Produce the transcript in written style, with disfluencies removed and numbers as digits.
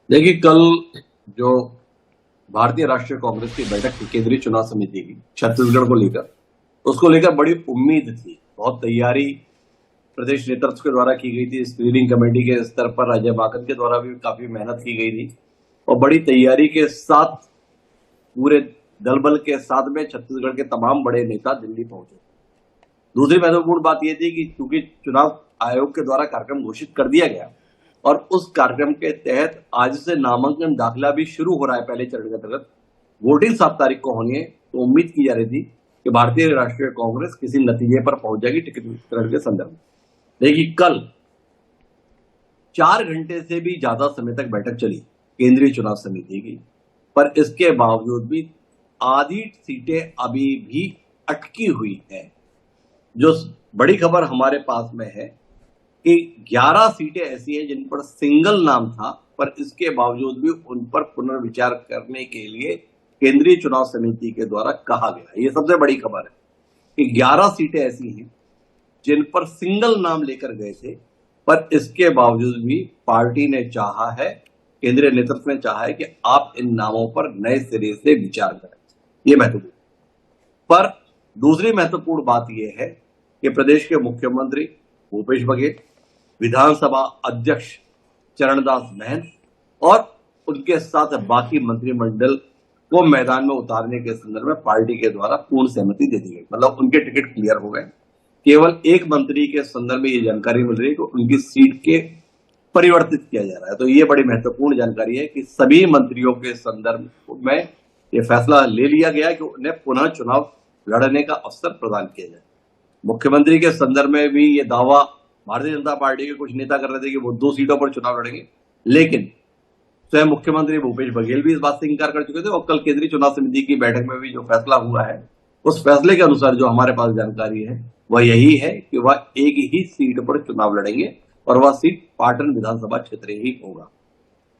देखिए, कल जो भारतीय राष्ट्रीय कांग्रेस की बैठक थी केंद्रीय चुनाव समिति की छत्तीसगढ़ को लेकर, उसको लेकर बड़ी उम्मीद थी। बहुत तैयारी प्रदेश नेतृत्व के द्वारा की गई थी। स्क्रीनिंग कमेटी के स्तर पर अजय माकन के द्वारा भी काफी मेहनत की गई थी और बड़ी तैयारी के साथ पूरे दल बल के साथ में छत्तीसगढ़ के तमाम बड़े नेता दिल्ली पहुंचे। दूसरी महत्वपूर्ण बात यह थी कि चूंकि चुनाव आयोग के द्वारा कार्यक्रम घोषित कर दिया गया और उस कार्यक्रम के तहत आज से नामांकन दाखिला भी शुरू हो रहा है। पहले चरण के अंतर्गत वोटिंग 7 तारीख को होनी है, तो उम्मीद की जा रही थी कि भारतीय राष्ट्रीय कांग्रेस किसी नतीजे पर पहुंच जाएगी टिकट वितरण के संदर्भ में। देखिए, कल 4 घंटे से भी ज्यादा समय तक बैठक चली केंद्रीय चुनाव समिति की, पर इसके बावजूद भी आधी सीटें अभी भी अटकी हुई है। जो बड़ी खबर हमारे पास में है कि 11 सीटें ऐसी हैं जिन पर सिंगल नाम था, पर इसके बावजूद भी उन पर पुनर्विचार करने के लिए केंद्रीय चुनाव समिति के द्वारा कहा गया। ये सबसे बड़ी खबर है कि 11 सीटें ऐसी हैं जिन पर सिंगल नाम लेकर गए थे, पर इसके बावजूद भी पार्टी ने चाहा है, केंद्रीय नेतृत्व ने चाहा है कि आप इन नामों पर नए सिरे से विचार करें। ये महत्वपूर्ण। पर दूसरी महत्वपूर्ण बात यह है कि प्रदेश के मुख्यमंत्री भूपेश बघेल, विधानसभा अध्यक्ष चरणदास महंत और उनके साथ बाकी मंत्रिमंडल को मैदान में उतारने के संदर्भ में पार्टी के द्वारा पूर्ण सहमति दे दी गई। मतलब उनके टिकट क्लियर हो गए। केवल एक मंत्री के संदर्भ में ये जानकारी मिल रही है कि उनकी सीट के परिवर्तित किया जा रहा है। तो ये बड़ी महत्वपूर्ण जानकारी है कि सभी मंत्रियों के संदर्भ में ये फैसला ले लिया गया कि उन्हें पुनः चुनाव लड़ने का अवसर प्रदान किया जाए। मुख्यमंत्री के संदर्भ में भी ये दावा भारतीय जनता पार्टी के कुछ नेता कर रहे थे कि वो 2 सीटों पर चुनाव लड़ेंगे, लेकिन स्वयं मुख्यमंत्री भूपेश बघेल भी इस बात से इंकार कर चुके थे। और कल केंद्रीय चुनाव समिति की बैठक में भी जो फैसला हुआ है, उस फैसले के अनुसार जो हमारे पास जानकारी है वह यही है कि वह एक ही सीट पर चुनाव लड़ेंगे और वह सीट पाटन विधानसभा क्षेत्र ही होगा।